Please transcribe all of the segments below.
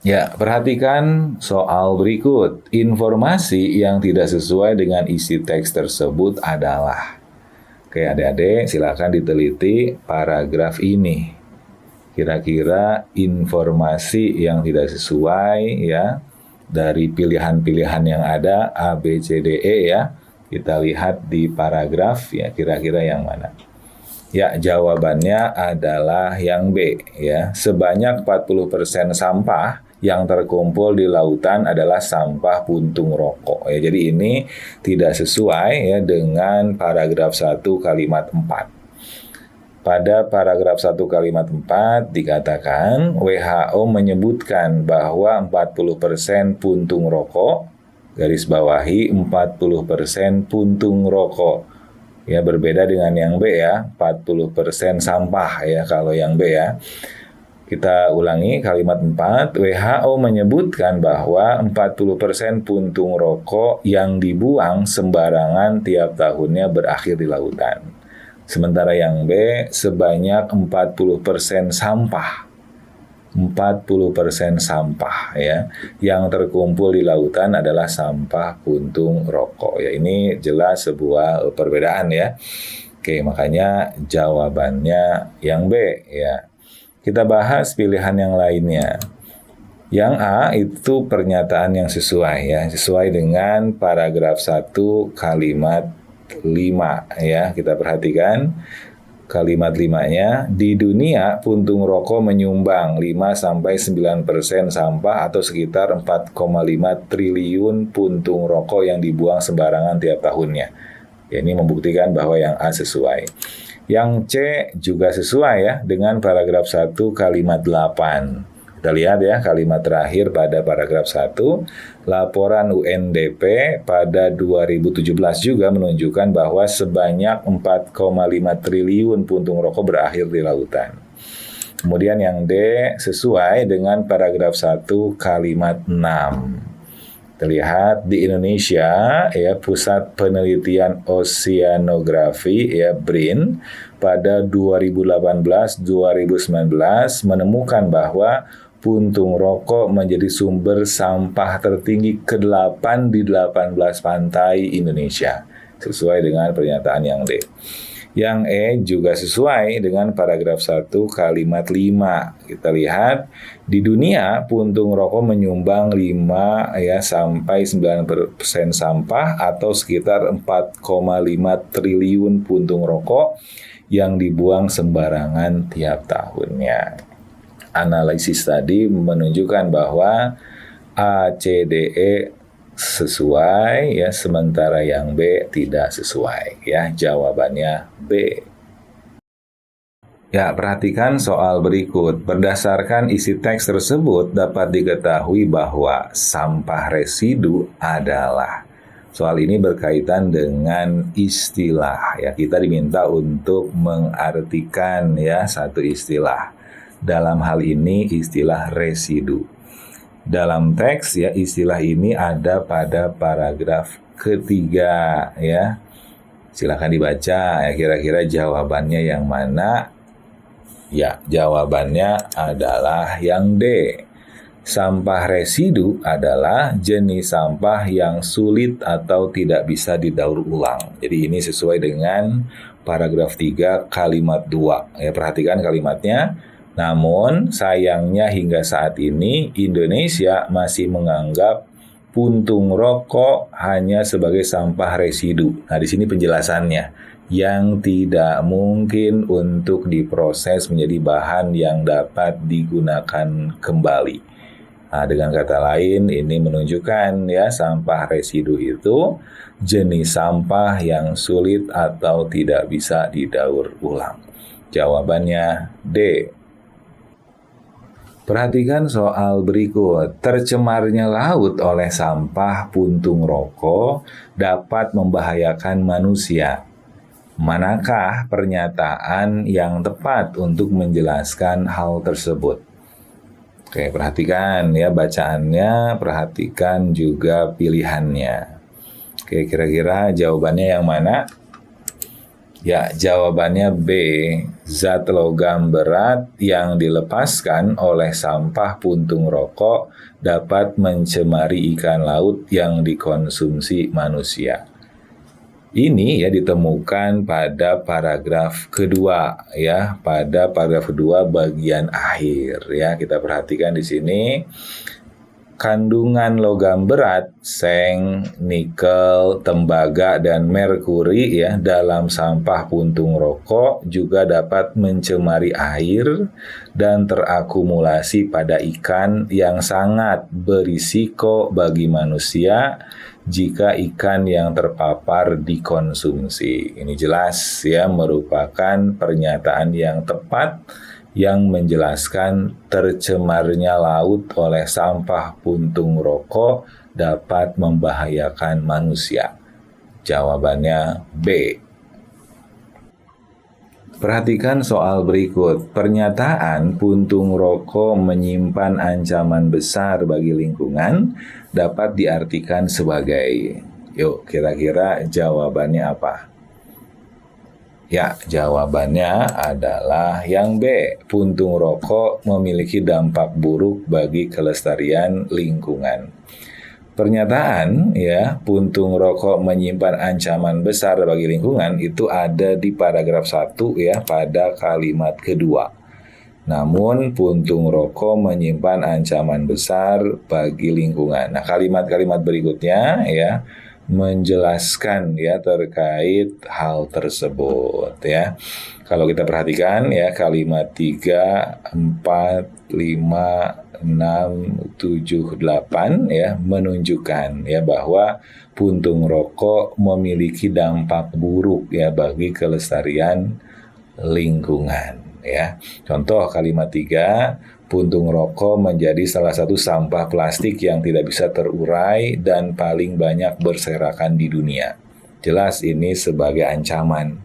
Ya, perhatikan soal berikut. Informasi yang tidak sesuai dengan isi teks tersebut adalah. Oke, adik-adik, silakan diteliti paragraf ini. Kira-kira informasi yang tidak sesuai ya dari pilihan-pilihan yang ada A, B, C, D, E ya. Kita lihat di paragraf ya, kira-kira yang mana? Ya, jawabannya adalah yang B ya. Sebanyak 40% sampah yang terkumpul di lautan adalah sampah puntung rokok ya. Jadi ini tidak sesuai ya dengan paragraf 1 kalimat 4. Pada paragraf 1 kalimat 4 dikatakan WHO menyebutkan bahwa 40% puntung rokok, garis bawahi 40% puntung rokok. Ya, berbeda dengan yang B ya, 40% sampah ya kalau yang B ya. Kita ulangi kalimat 4, WHO menyebutkan bahwa 40% puntung rokok yang dibuang sembarangan tiap tahunnya berakhir di lautan. Sementara yang B, sebanyak 40% sampah. 40% sampah ya yang terkumpul di lautan adalah sampah puntung rokok. Ya, ini jelas sebuah perbedaan ya. Oke, makanya jawabannya yang B ya. Kita bahas pilihan yang lainnya. Yang A itu pernyataan yang sesuai ya, sesuai dengan paragraf 1 kalimat 5 ya. Kita perhatikan kalimat 5-nya, di dunia puntung rokok menyumbang 5-9% sampah atau sekitar 4,5 triliun puntung rokok yang dibuang sembarangan tiap tahunnya. Ya, ini membuktikan bahwa yang A sesuai. Yang C juga sesuai ya dengan paragraf 1 kalimat 8. Kita lihat ya kalimat terakhir pada paragraf 1. Laporan UNDP pada 2017 juga menunjukkan bahwa sebanyak 4,5 triliun puntung rokok berakhir di lautan. Kemudian yang D sesuai dengan paragraf 1 kalimat 6. Terlihat di Indonesia ya Pusat Penelitian Oceanografi ya BRIN pada 2018-2019 menemukan bahwa puntung rokok menjadi sumber sampah tertinggi ke-8 di 18 pantai Indonesia. Sesuai dengan pernyataan yang D. Yang E juga sesuai dengan paragraf 1 kalimat 5. Kita lihat di dunia puntung rokok menyumbang 5 ya sampai 9% sampah atau sekitar 4,5 triliun puntung rokok yang dibuang sembarangan tiap tahunnya. Analisis tadi menunjukkan bahwa A, C, D, E sesuai ya, sementara yang B tidak sesuai ya. Jawabannya B. Ya, perhatikan soal berikut. Berdasarkan isi teks tersebut dapat diketahui bahwa sampah residu adalah. Soal ini berkaitan dengan istilah ya. Kita diminta untuk mengartikan ya satu istilah. Dalam hal ini istilah residu. Dalam teks ya istilah ini ada pada paragraf ketiga ya. Silakan dibaca ya kira-kira jawabannya yang mana. Ya, jawabannya adalah yang D. Sampah residu adalah jenis sampah yang sulit atau tidak bisa didaur ulang. Jadi ini sesuai dengan paragraf 3 kalimat 2. Ya, perhatikan kalimatnya. Namun, sayangnya hingga saat ini Indonesia masih menganggap puntung rokok hanya sebagai sampah residu. Nah, di sini penjelasannya, yang tidak mungkin untuk diproses menjadi bahan yang dapat digunakan kembali. Nah, dengan kata lain, ini menunjukkan ya sampah residu itu jenis sampah yang sulit atau tidak bisa didaur ulang. Jawabannya D. Perhatikan soal berikut. Tercemarnya laut oleh sampah puntung rokok dapat membahayakan manusia. Manakah pernyataan yang tepat untuk menjelaskan hal tersebut? Oke, perhatikan ya bacaannya, perhatikan juga pilihannya. Oke, kira-kira jawabannya yang mana? Ya, jawabannya B. Zat logam berat yang dilepaskan oleh sampah puntung rokok dapat mencemari ikan laut yang dikonsumsi manusia. Ini ya ditemukan pada paragraf kedua ya, pada paragraf kedua bagian akhir ya. Kita perhatikan di sini. Kandungan logam berat, seng, nikel, tembaga, dan merkuri ya dalam sampah puntung rokok juga dapat mencemari air dan terakumulasi pada ikan yang sangat berisiko bagi manusia jika ikan yang terpapar dikonsumsi. Ini jelas ya merupakan pernyataan yang tepat yang menjelaskan tercemarnya laut oleh sampah puntung rokok dapat membahayakan manusia. Jawabannya B. Perhatikan soal berikut. Pernyataan puntung rokok menyimpan ancaman besar bagi lingkungan dapat diartikan sebagai, yuk kira-kira jawabannya apa? Ya, jawabannya adalah yang B. Puntung rokok memiliki dampak buruk bagi kelestarian lingkungan. Pernyataan ya, puntung rokok menyimpan ancaman besar bagi lingkungan itu ada di paragraf 1 ya pada kalimat kedua. Namun puntung rokok menyimpan ancaman besar bagi lingkungan. Nah, kalimat-kalimat berikutnya ya menjelaskan ya terkait hal tersebut ya. Kalau kita perhatikan ya kalimat 3, 4, 5, 6, 7, 8 ya menunjukkan ya bahwa puntung rokok memiliki dampak buruk ya bagi kelestarian lingkungan ya. Contoh kalimat 3, puntung rokok menjadi salah satu sampah plastik yang tidak bisa terurai dan paling banyak berserakan di dunia. Jelas ini sebagai ancaman.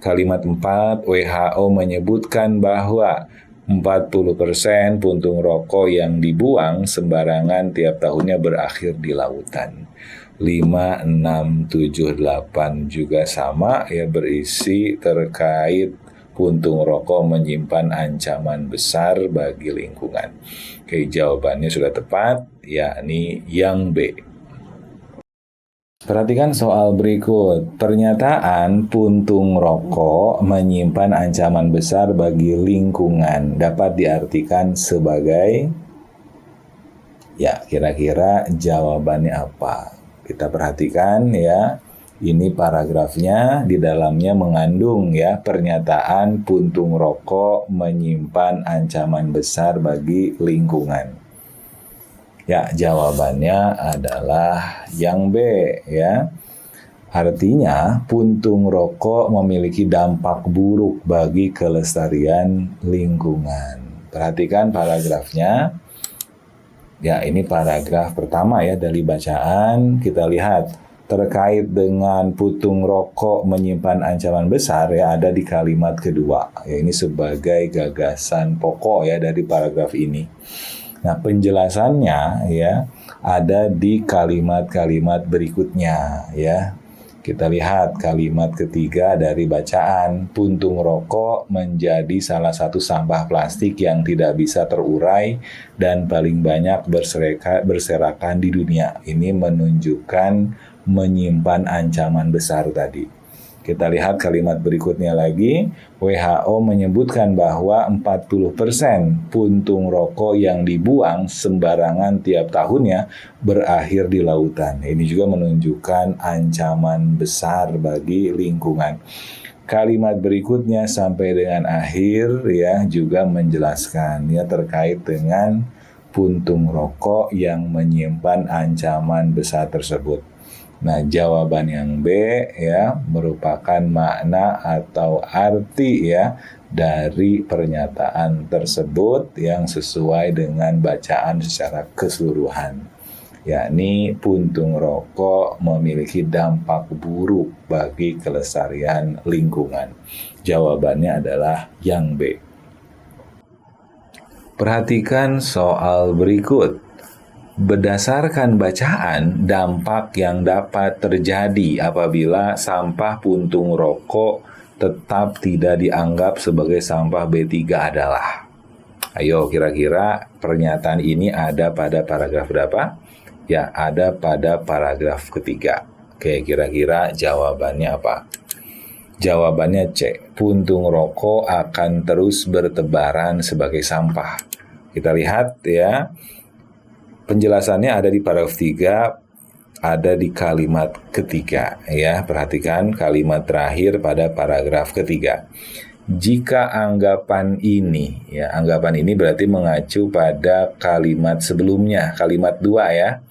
Kalimat 4, WHO menyebutkan bahwa 40% puntung rokok yang dibuang sembarangan tiap tahunnya berakhir di lautan. 5, 6, 7, 8 juga sama ya berisi terkait puntung rokok menyimpan ancaman besar bagi lingkungan. Oke, jawabannya sudah tepat, yakni yang B. Perhatikan soal berikut. Pernyataan puntung rokok menyimpan ancaman besar bagi lingkungan dapat diartikan sebagai, ya kira-kira jawabannya apa? Kita perhatikan ya. Ini paragrafnya di dalamnya mengandung ya pernyataan puntung rokok menyimpan ancaman besar bagi lingkungan. Ya, jawabannya adalah yang B ya. Artinya puntung rokok memiliki dampak buruk bagi kelestarian lingkungan. Perhatikan paragrafnya. Ya, ini paragraf pertama ya dari bacaan. Kita lihat terkait dengan puntung rokok menyimpan ancaman besar ya ada di kalimat kedua. Ya, ini sebagai gagasan pokok ya dari paragraf ini. Nah, penjelasannya ya ada di kalimat-kalimat berikutnya ya. Kita lihat kalimat ketiga dari bacaan. Puntung rokok menjadi salah satu sampah plastik yang tidak bisa terurai dan paling banyak berserakan di dunia. Ini menunjukkan menyimpan ancaman besar tadi. Kita lihat kalimat berikutnya lagi. WHO menyebutkan bahwa 40% puntung rokok yang dibuang sembarangan tiap tahunnya berakhir di lautan. Ini juga menunjukkan ancaman besar bagi lingkungan. Kalimat berikutnya sampai dengan akhir ya juga menjelaskan ya terkait dengan puntung rokok yang menyimpan ancaman besar tersebut. Nah, jawaban yang B ya merupakan makna atau arti ya dari pernyataan tersebut yang sesuai dengan bacaan secara keseluruhan. Yakni puntung rokok memiliki dampak buruk bagi kelestarian lingkungan. Jawabannya adalah yang B. Perhatikan soal berikut. Berdasarkan bacaan, dampak yang dapat terjadi apabila sampah puntung rokok tetap tidak dianggap sebagai sampah B3 adalah. Ayo, kira-kira pernyataan ini ada pada paragraf berapa? Ya, ada pada paragraf ketiga. Oke, kira-kira jawabannya apa? Jawabannya C. Puntung rokok akan terus bertebaran sebagai sampah. Kita lihat ya, penjelasannya ada di paragraf 3, ada di kalimat ketiga ya. Perhatikan kalimat terakhir pada paragraf ketiga. Jika anggapan ini berarti mengacu pada kalimat sebelumnya, kalimat 2 ya.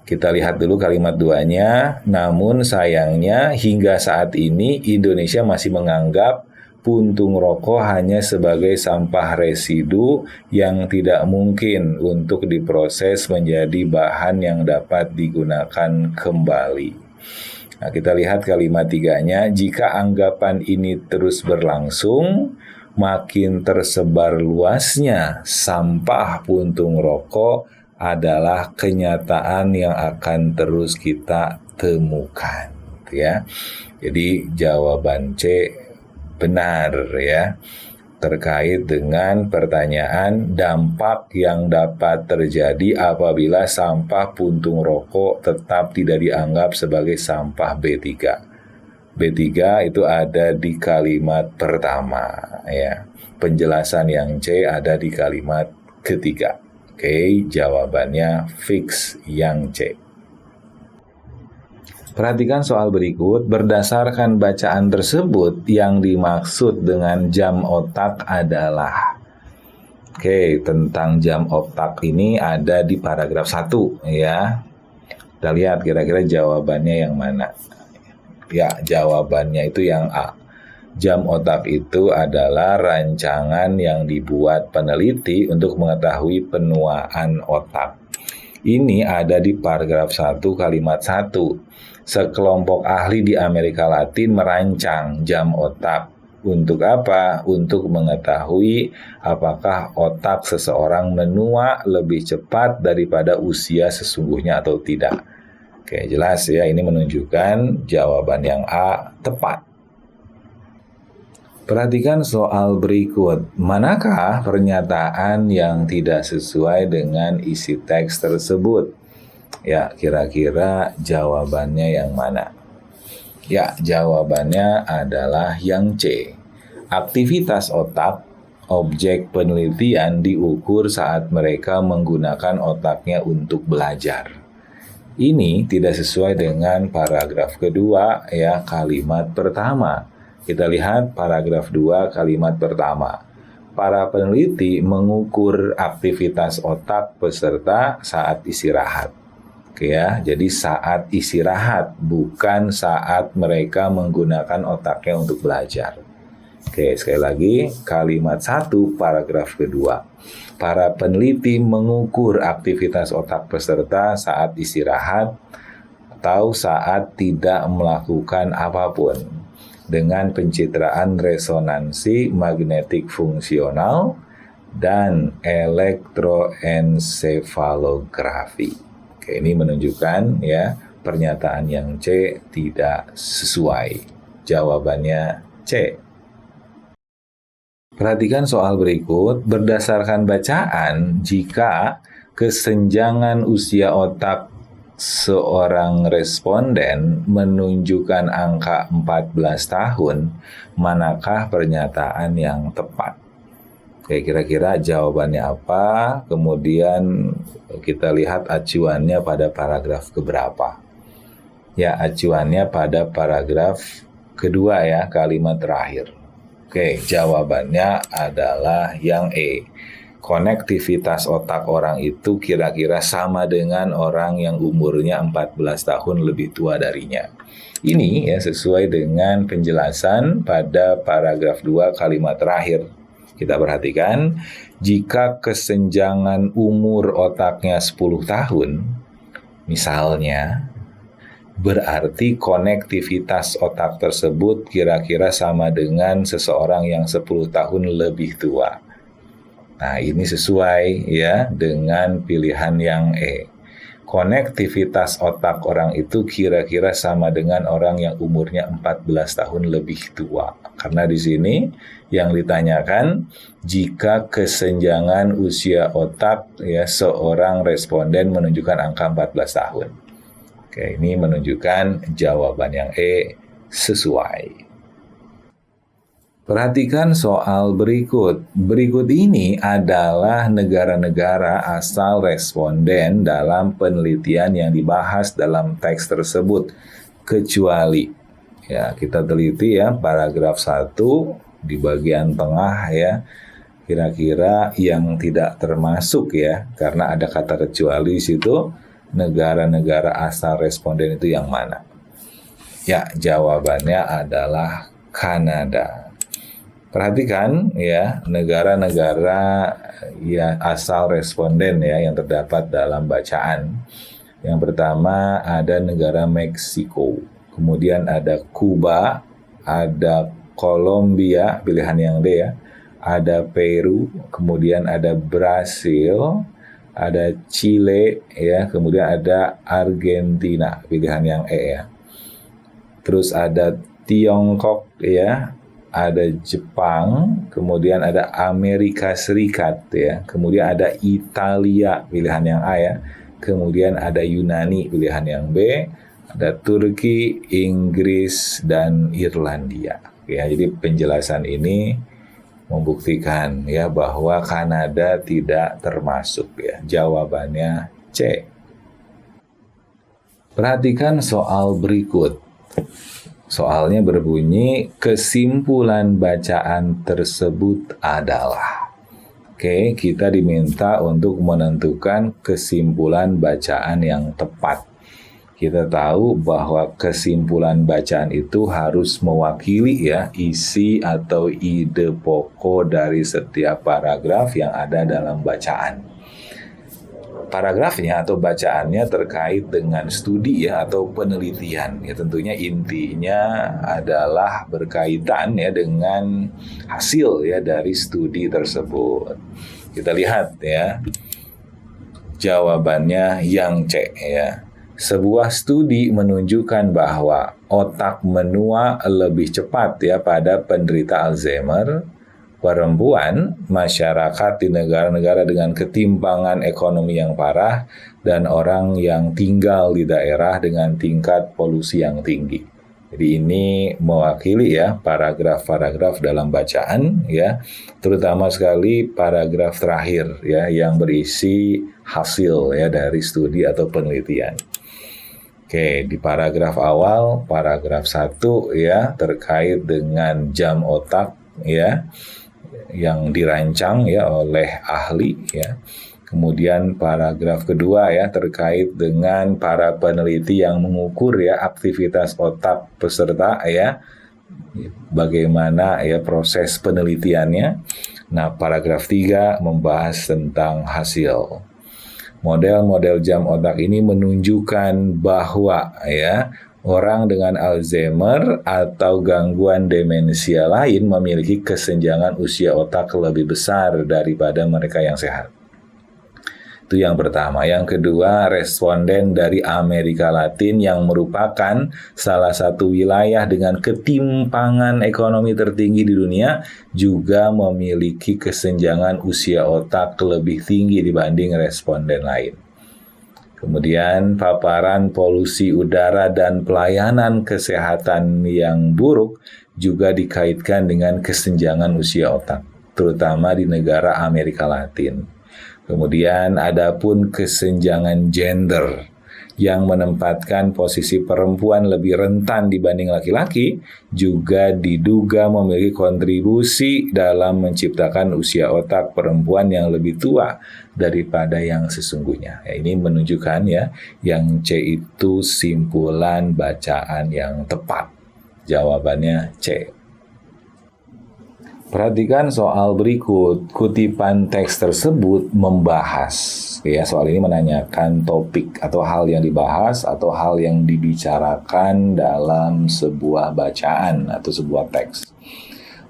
Kita lihat dulu kalimat 2-nya. Namun sayangnya hingga saat ini Indonesia masih menganggap puntung rokok hanya sebagai sampah residu yang tidak mungkin untuk diproses menjadi bahan yang dapat digunakan kembali. Nah, kita lihat kalimat 3-nya, jika anggapan ini terus berlangsung, makin tersebar luasnya sampah puntung rokok adalah kenyataan yang akan terus kita temukan, ya. Jadi jawaban C benar ya, terkait dengan pertanyaan dampak yang dapat terjadi apabila sampah puntung rokok tetap tidak dianggap sebagai sampah B3. B3 itu ada di kalimat pertama ya. Penjelasan yang C ada di kalimat ketiga. Oke, jawabannya fix yang C. Perhatikan soal berikut, berdasarkan bacaan tersebut yang dimaksud dengan jam otak adalah. Oke, tentang jam otak ini ada di paragraf 1 ya. Kita lihat kira-kira jawabannya yang mana. Ya, jawabannya itu yang A. Jam otak itu adalah rancangan yang dibuat peneliti untuk mengetahui penuaan otak. Ini ada di paragraf 1 kalimat 1. Sekelompok ahli di Amerika Latin merancang jam otak. Untuk apa? Untuk mengetahui apakah otak seseorang menua lebih cepat daripada usia sesungguhnya atau tidak. Oke, jelas ya, ini menunjukkan jawaban yang A tepat. Perhatikan soal berikut. Manakah pernyataan yang tidak sesuai dengan isi teks tersebut? Ya, kira-kira jawabannya yang mana? Ya, jawabannya adalah yang C. Aktivitas otak, objek penelitian diukur saat mereka menggunakan otaknya untuk belajar. Ini tidak sesuai dengan paragraf kedua, ya, kalimat pertama. Kita lihat paragraf 2 kalimat pertama. Para peneliti mengukur aktivitas otak peserta saat istirahat. Oke ya, jadi saat istirahat, bukan saat mereka menggunakan otaknya untuk belajar. Oke, sekali lagi, kalimat 1 paragraf kedua. Para peneliti mengukur aktivitas otak peserta saat istirahat atau saat tidak melakukan apapun dengan pencitraan resonansi magnetik fungsional dan elektroensefalografi. Oke, ini menunjukkan ya pernyataan yang C tidak sesuai. Jawabannya C. Perhatikan soal berikut. Berdasarkan bacaan, jika kesenjangan usia otak seorang responden menunjukkan angka 14 tahun, manakah pernyataan yang tepat? Oke, kira-kira jawabannya apa? Kemudian kita lihat acuannya pada paragraf keberapa. Ya, acuannya pada paragraf kedua ya, kalimat terakhir. Oke, jawabannya adalah yang E. Konektivitas otak orang itu kira-kira sama dengan orang yang umurnya 14 tahun lebih tua darinya. Ini ya sesuai dengan penjelasan pada paragraf 2 kalimat terakhir. Kita perhatikan, jika kesenjangan umur otaknya 10 tahun, misalnya, berarti konektivitas otak tersebut kira-kira sama dengan seseorang yang 10 tahun lebih tua. Nah, ini sesuai ya dengan pilihan yang E. konektivitas otak orang itu kira-kira sama dengan orang yang umurnya 14 tahun lebih tua. Karena di sini yang ditanyakan jika kesenjangan usia otak ya seorang responden menunjukkan angka 14 tahun. Oke, ini menunjukkan jawaban yang E sesuai. Perhatikan soal berikut. Berikut ini adalah negara-negara asal responden dalam penelitian yang dibahas dalam teks tersebut. Kecuali, ya kita teliti ya paragraf 1 di bagian tengah ya. Kira-kira yang tidak termasuk ya, karena ada kata kecuali di situ, negara-negara asal responden itu yang mana? Ya, jawabannya adalah Kanada. Perhatikan ya negara-negara ya asal responden ya yang terdapat dalam bacaan. Yang pertama ada negara Meksiko, kemudian ada Kuba, ada Kolombia, pilihan yang D ya, ada Peru, kemudian ada Brasil, ada Chile ya, kemudian ada Argentina, pilihan yang E ya. Terus ada Tiongkok ya, ada Jepang, kemudian ada Amerika Serikat ya, kemudian ada Italia, pilihan yang A ya, kemudian ada Yunani, pilihan yang B, ada Turki, Inggris, dan Irlandia. Ya, jadi penjelasan ini membuktikan ya bahwa Kanada tidak termasuk ya. Jawabannya C. Perhatikan soal berikut. Soalnya berbunyi, kesimpulan bacaan tersebut adalah. Oke, kita diminta untuk menentukan kesimpulan bacaan yang tepat. Kita tahu bahwa kesimpulan bacaan itu harus mewakili ya isi atau ide pokok dari setiap paragraf yang ada dalam bacaan. Paragrafnya atau bacaannya terkait dengan studi ya atau penelitian ya, tentunya intinya adalah berkaitan ya dengan hasil ya dari studi tersebut. Kita lihat ya jawabannya yang C ya. Sebuah studi menunjukkan bahwa otak menua lebih cepat ya pada penderita Alzheimer, perempuan, masyarakat di negara-negara dengan ketimpangan ekonomi yang parah, dan orang yang tinggal di daerah dengan tingkat polusi yang tinggi. Jadi ini mewakili ya paragraf-paragraf dalam bacaan ya, terutama sekali paragraf terakhir ya yang berisi hasil ya dari studi atau penelitian. Oke, di paragraf awal, paragraf 1 ya terkait dengan jam otak ya yang dirancang ya oleh ahli ya. Kemudian paragraf kedua ya terkait dengan para peneliti yang mengukur ya aktivitas otak peserta ya. Bagaimana ya proses penelitiannya. Nah, paragraf 3 membahas tentang hasil. Model-model jam otak ini menunjukkan bahwa ya orang dengan Alzheimer atau gangguan demensia lain memiliki kesenjangan usia otak lebih besar daripada mereka yang sehat. Itu yang pertama. Yang kedua, responden dari Amerika Latin yang merupakan salah satu wilayah dengan ketimpangan ekonomi tertinggi di dunia juga memiliki kesenjangan usia otak lebih tinggi dibanding responden lain. Kemudian paparan polusi udara dan pelayanan kesehatan yang buruk juga dikaitkan dengan kesenjangan usia otak, terutama di negara Amerika Latin. Kemudian ada pun kesenjangan gender yang menempatkan posisi perempuan lebih rentan dibanding laki-laki juga diduga memiliki kontribusi dalam menciptakan usia otak perempuan yang lebih tua daripada yang sesungguhnya. Ya, ini menunjukkan ya yang C itu simpulan bacaan yang tepat. Jawabannya C. Perhatikan soal berikut. Kutipan teks tersebut membahas. Ya, soal ini menanyakan topik atau hal yang dibahas atau hal yang dibicarakan dalam sebuah bacaan atau sebuah teks.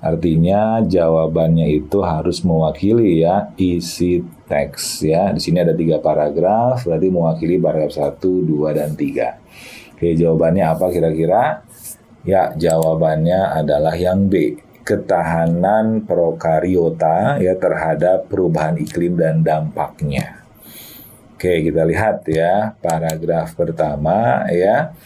Artinya jawabannya itu harus mewakili ya isi teks ya. Di sini ada 3 paragraf, berarti mewakili paragraf 1, 2, dan 3. Oke, jawabannya apa kira-kira? Ya, jawabannya adalah yang B. Ketahanan prokariota ya terhadap perubahan iklim dan dampaknya. Oke, kita lihat ya paragraf pertama ya.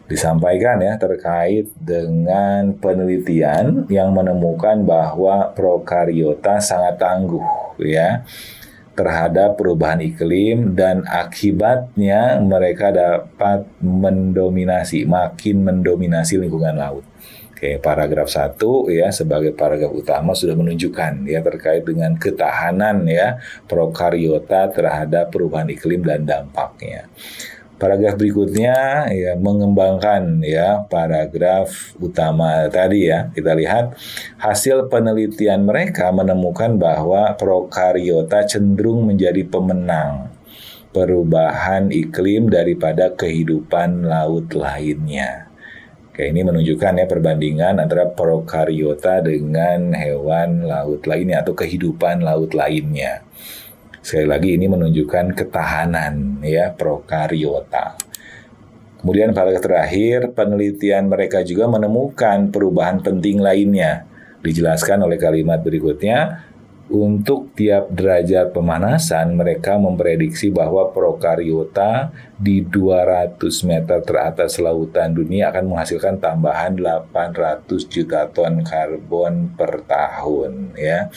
Disampaikan ya terkait dengan penelitian yang menemukan bahwa prokariota sangat tangguh ya terhadap perubahan iklim dan akibatnya mereka dapat makin mendominasi lingkungan laut. Oke, paragraf 1 ya sebagai paragraf utama sudah menunjukkan ya terkait dengan ketahanan ya prokariota terhadap perubahan iklim dan dampaknya. Paragraf berikutnya ya mengembangkan ya paragraf utama tadi ya. Kita lihat hasil penelitian mereka menemukan bahwa prokariota cenderung menjadi pemenang perubahan iklim daripada kehidupan laut lainnya. Oke, ini menunjukkan ya perbandingan antara prokariota dengan hewan laut lainnya atau kehidupan laut lainnya. Sekali lagi ini menunjukkan ketahanan ya prokariota. Kemudian paragraf terakhir, penelitian mereka juga menemukan perubahan penting lainnya. Dijelaskan oleh kalimat berikutnya, untuk tiap derajat pemanasan mereka memprediksi bahwa prokariota di 200 meter teratas lautan dunia akan menghasilkan tambahan 800 juta ton karbon per tahun ya.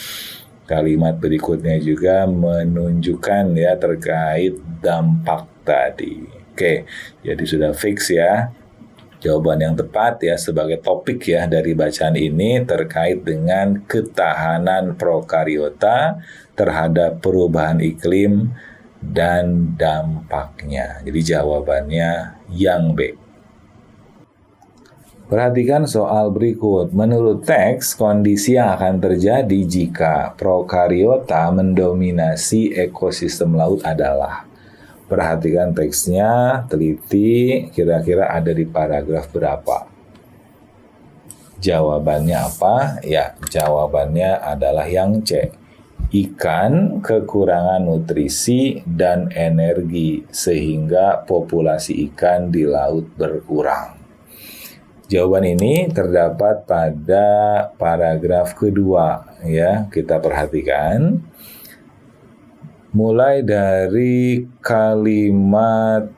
Kalimat berikutnya juga menunjukkan ya terkait dampak tadi. Oke, jadi sudah fix ya. Jawaban yang tepat ya sebagai topik ya dari bacaan ini terkait dengan ketahanan prokariota terhadap perubahan iklim dan dampaknya. Jadi jawabannya yang B. Perhatikan soal berikut. Menurut teks, kondisi yang akan terjadi jika prokariota mendominasi ekosistem laut adalah. Perhatikan teksnya, teliti, kira-kira ada di paragraf berapa. Jawabannya apa? Ya, jawabannya adalah yang C. Ikan kekurangan nutrisi dan energi sehingga populasi ikan di laut berkurang. Jawaban ini terdapat pada paragraf kedua ya. Kita perhatikan mulai dari kalimat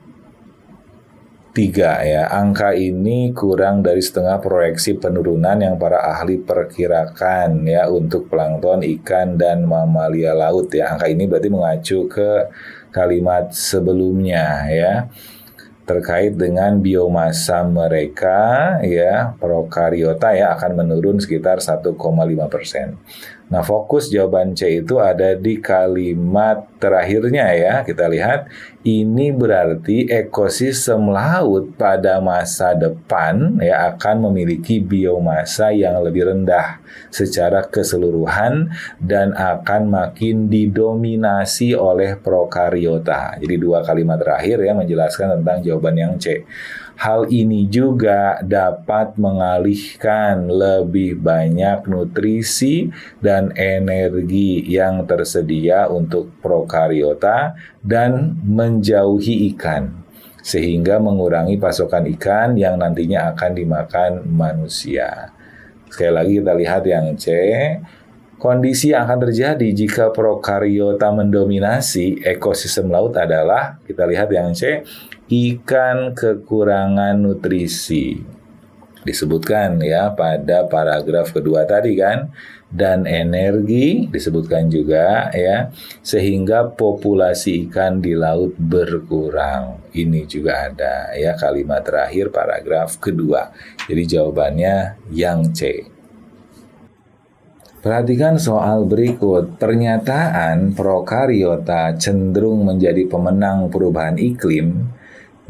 3 ya. Angka ini kurang dari setengah proyeksi penurunan yang para ahli perkirakan ya untuk plankton, ikan dan mamalia laut ya. Angka ini berarti mengacu ke kalimat sebelumnya ya. Terkait dengan biomasa mereka ya prokariota ya akan menurun sekitar 1,5%. Nah, fokus jawaban C itu ada di kalimat terakhirnya ya. Kita lihat ini berarti ekosistem laut pada masa depan ya akan memiliki biomasa yang lebih rendah secara keseluruhan dan akan makin didominasi oleh prokariota. Jadi 2 kalimat terakhir ya menjelaskan tentang jawaban yang C. Hal ini juga dapat mengalihkan lebih banyak nutrisi dan energi yang tersedia untuk prokariota dan menjauhi ikan, sehingga mengurangi pasokan ikan yang nantinya akan dimakan manusia. Sekali lagi kita lihat yang C. Kondisi yang akan terjadi jika prokariota mendominasi ekosistem laut adalah, kita lihat yang C, ikan kekurangan nutrisi. Disebutkan ya pada paragraf kedua tadi kan, dan energi disebutkan juga ya, sehingga populasi ikan di laut berkurang. Ini juga ada ya kalimat terakhir paragraf kedua. Jadi jawabannya yang C. Perhatikan soal berikut. Pernyataan prokariota cenderung menjadi pemenang perubahan iklim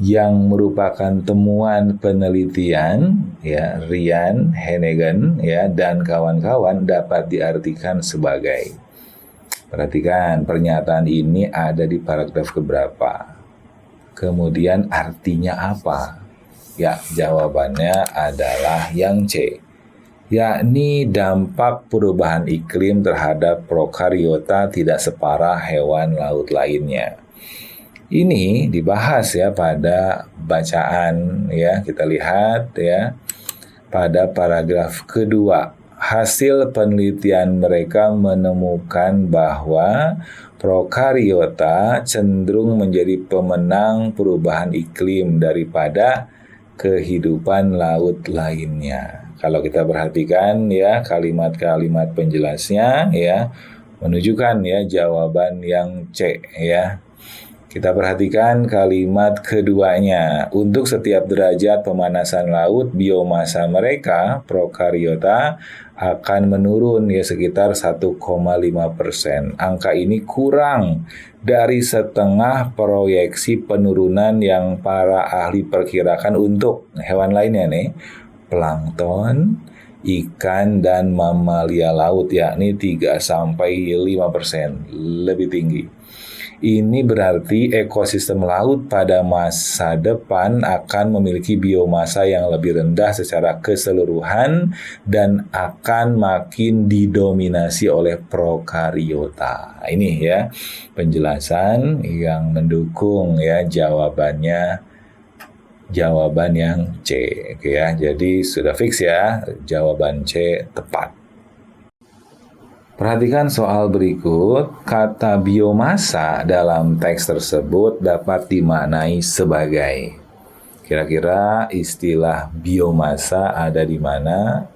yang merupakan temuan penelitian ya Ryan Hennigan ya dan kawan-kawan dapat diartikan sebagai. Perhatikan pernyataan ini ada di paragraf keberapa. Kemudian artinya apa? Ya, jawabannya adalah yang C. yakni dampak perubahan iklim terhadap prokariota tidak separah hewan laut lainnya. Ini dibahas ya pada bacaan ya, kita lihat ya pada paragraf kedua. Hasil penelitian mereka menemukan bahwa prokariota cenderung menjadi pemenang perubahan iklim daripada kehidupan laut lainnya. Kalau kita perhatikan ya kalimat-kalimat penjelasnya ya menunjukkan ya jawaban yang C ya. Kita perhatikan kalimat keduanya. Untuk setiap derajat pemanasan laut, biomasa mereka, prokariota, akan menurun ya sekitar 1,5%. Angka ini kurang dari setengah proyeksi penurunan yang para ahli perkirakan untuk hewan lainnya nih, plankton, ikan, dan mamalia laut, yakni 3-5%, lebih tinggi. Ini berarti ekosistem laut pada masa depan akan memiliki biomasa yang lebih rendah secara keseluruhan dan akan makin didominasi oleh prokariota. Ini ya penjelasan yang mendukung ya jawaban yang C. Oke ya, jadi sudah fix ya jawaban C tepat. Perhatikan soal berikut, kata biomasa dalam teks tersebut dapat dimaknai sebagai. Kira-kira istilah biomasa ada di mana,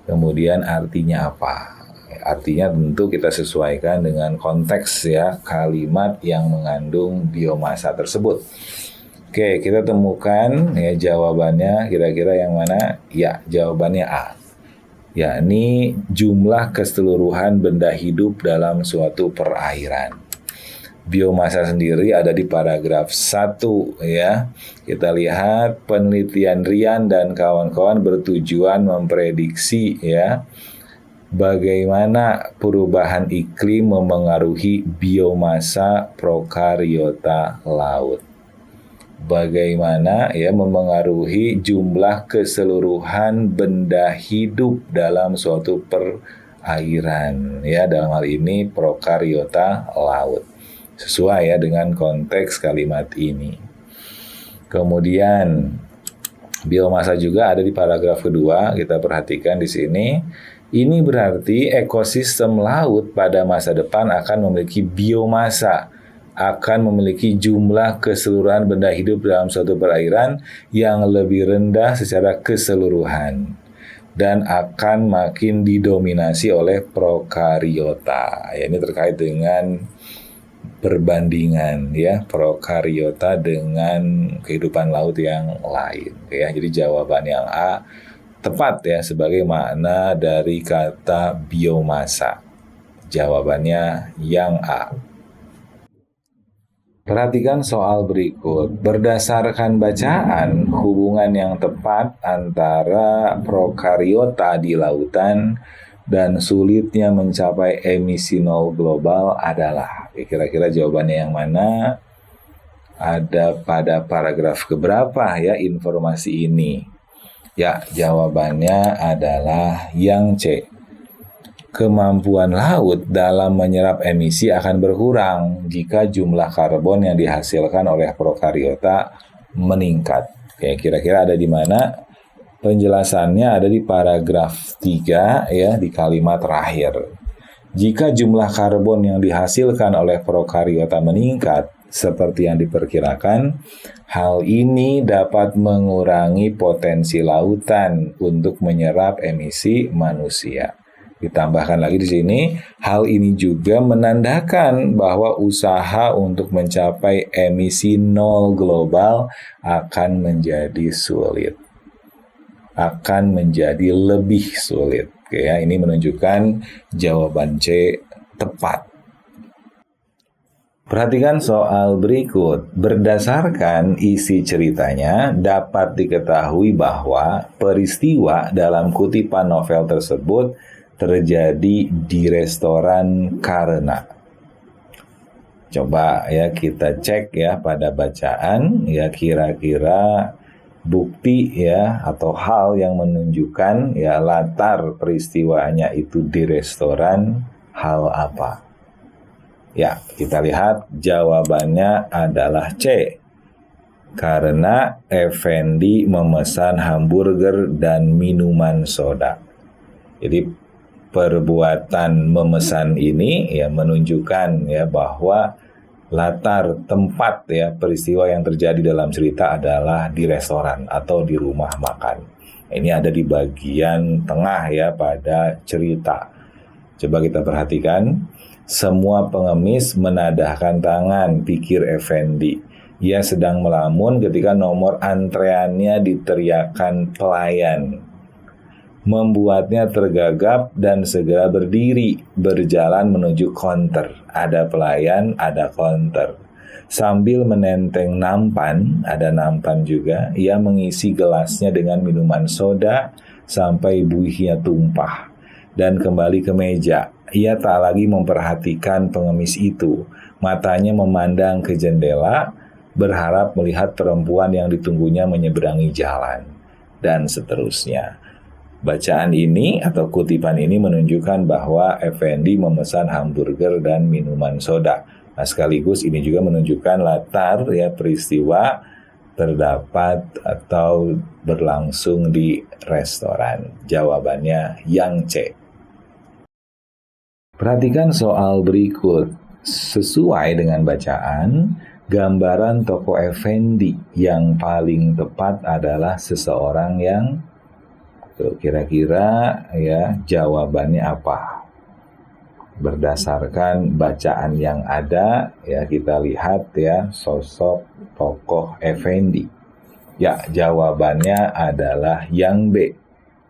kemudian artinya apa? Artinya tentu kita sesuaikan dengan konteks ya kalimat yang mengandung biomasa tersebut. Oke, kita temukan ya jawabannya kira-kira yang mana? Ya, jawabannya A. Yakni jumlah keseluruhan benda hidup dalam suatu perairan. Biomasa sendiri ada di paragraf 1 ya. Kita lihat penelitian Rian dan kawan-kawan bertujuan memprediksi ya bagaimana perubahan iklim memengaruhi biomasa prokariota laut. Bagaimana ya memengaruhi jumlah keseluruhan benda hidup dalam suatu perairan ya, dalam hal ini prokariota laut, sesuai ya dengan konteks kalimat ini. Kemudian biomasa juga ada di paragraf kedua, kita perhatikan di sini. Ini berarti ekosistem laut pada masa depan akan memiliki biomasa, akan memiliki jumlah keseluruhan benda hidup dalam suatu perairan yang lebih rendah secara keseluruhan dan akan makin didominasi oleh prokariota. Ya, ini terkait dengan perbandingan ya prokariota dengan kehidupan laut yang lain. Ya, jadi jawaban yang A tepat ya sebagai makna dari kata biomasa. Jawabannya yang A. Perhatikan soal berikut. Berdasarkan bacaan, hubungan yang tepat antara prokariota di lautan dan sulitnya mencapai emisi nol global adalah. Kira-kira jawabannya yang mana? Ada pada paragraf keberapa ya informasi ini? Ya, jawabannya adalah yang C. Kemampuan laut dalam menyerap emisi akan berkurang jika jumlah karbon yang dihasilkan oleh prokariota meningkat. Oke, kira-kira ada di mana? Penjelasannya ada di paragraf 3 ya, di kalimat terakhir. Jika jumlah karbon yang dihasilkan oleh prokariota meningkat seperti yang diperkirakan, hal ini dapat mengurangi potensi lautan untuk menyerap emisi manusia. Ditambahkan lagi di sini, hal ini juga menandakan bahwa usaha untuk mencapai emisi nol global akan menjadi sulit. Akan menjadi lebih sulit. Oke ya, ini menunjukkan jawaban C tepat. Perhatikan soal berikut. Berdasarkan isi ceritanya, dapat diketahui bahwa peristiwa dalam kutipan novel tersebut terjadi di restoran karena. Coba ya kita cek ya pada bacaan ya kira-kira bukti ya atau hal yang menunjukkan ya latar peristiwanya itu di restoran, hal apa? Ya, kita lihat jawabannya adalah C. Karena Effendi memesan hamburger dan minuman soda. Jadi perbuatan memesan ini ya menunjukkan ya bahwa latar tempat ya peristiwa yang terjadi dalam cerita adalah di restoran atau di rumah makan. Ini ada di bagian tengah ya pada cerita. Coba kita perhatikan. Semua pengemis menadahkan tangan, pikir Effendi. Ia sedang melamun ketika nomor antreannya diteriakkan pelayan. Membuatnya tergagap dan segera berdiri, berjalan menuju counter. Ada pelayan, ada counter. Sambil menenteng nampan, ada nampan juga, ia mengisi gelasnya dengan minuman soda sampai buihnya tumpah. Dan kembali ke meja. Ia tak lagi memperhatikan pengemis itu. Matanya memandang ke jendela, berharap melihat perempuan yang ditunggunya menyeberangi jalan. Dan seterusnya. Bacaan ini atau kutipan ini menunjukkan bahwa Effendi memesan hamburger dan minuman soda. Nah, sekaligus ini juga menunjukkan latar ya peristiwa terdapat atau berlangsung di restoran. Jawabannya yang C. Perhatikan soal berikut. Sesuai dengan bacaan, gambaran tokoh Effendi yang paling tepat adalah seseorang yang kira-kira ya jawabannya apa? Berdasarkan bacaan yang ada ya kita lihat ya sosok tokoh Effendi. Ya, jawabannya adalah yang B.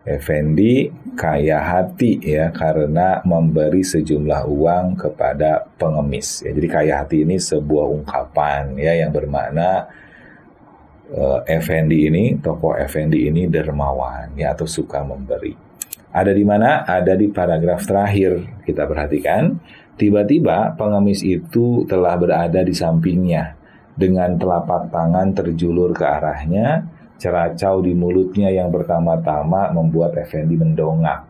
Effendi kaya hati ya karena memberi sejumlah uang kepada pengemis. Ya, jadi kaya hati ini sebuah ungkapan ya yang bermakna Effendi ini, tokoh Effendi ini dermawan ya atau suka memberi. Ada di mana? Ada di paragraf terakhir. Kita perhatikan, tiba-tiba pengemis itu telah berada di sampingnya dengan telapak tangan terjulur ke arahnya, ceracau di mulutnya yang pertama-tama membuat Effendi mendongak.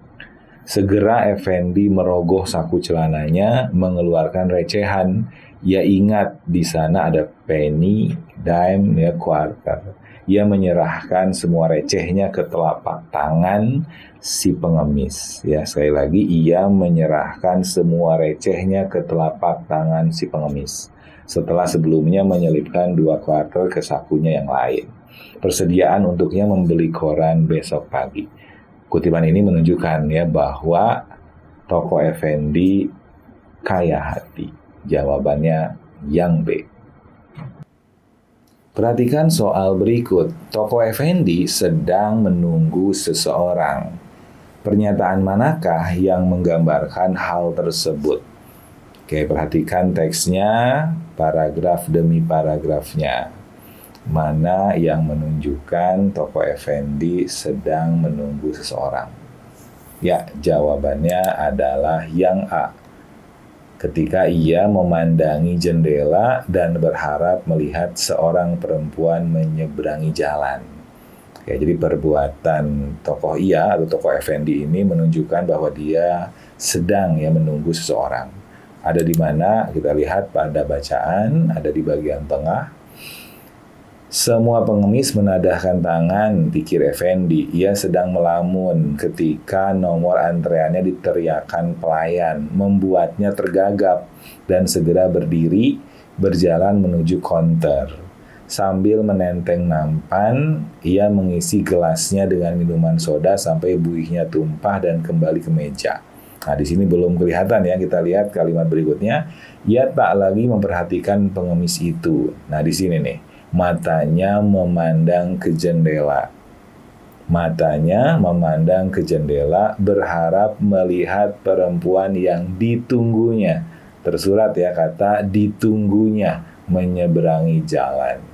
Segera Effendi merogoh saku celananya, mengeluarkan recehan. Ia ingat di sana ada penny, dime, ya quarter. Ia menyerahkan semua recehnya ke telapak tangan si pengemis. Ya, sekali lagi ia menyerahkan semua recehnya ke telapak tangan si pengemis. Setelah sebelumnya menyelipkan 2 quarter ke sakunya yang lain. Persediaan untuknya membeli koran besok pagi. Kutipan ini menunjukkan ya bahwa tokoh Effendi kaya hati. Jawabannya yang B. Perhatikan soal berikut. Tokoh Effendi sedang menunggu seseorang. Pernyataan manakah yang menggambarkan hal tersebut? Oke, perhatikan teksnya, paragraf demi paragrafnya. Mana yang menunjukkan tokoh Effendi sedang menunggu seseorang? Ya, jawabannya adalah yang A. Ketika ia memandangi jendela dan berharap melihat seorang perempuan menyeberangi jalan. Ya, jadi perbuatan tokoh ia atau tokoh Effendi ini menunjukkan bahwa dia sedang ya menunggu seseorang. Ada di mana? Kita lihat pada bacaan, ada di bagian tengah. Semua pengemis menadahkan tangan, pikir Effendi. Ia sedang melamun ketika nomor antreannya diteriakkan pelayan, membuatnya tergagap dan segera berdiri, berjalan menuju counter. Sambil menenteng nampan, ia mengisi gelasnya dengan minuman soda sampai buihnya tumpah dan kembali ke meja. Nah, di sini belum kelihatan ya, kita lihat kalimat berikutnya. Ia tak lagi memperhatikan pengemis itu. Nah, di sini nih. Matanya memandang ke jendela. Matanya memandang ke jendela, berharap melihat perempuan yang ditunggunya. Tersurat ya kata ditunggunya menyeberangi jalan.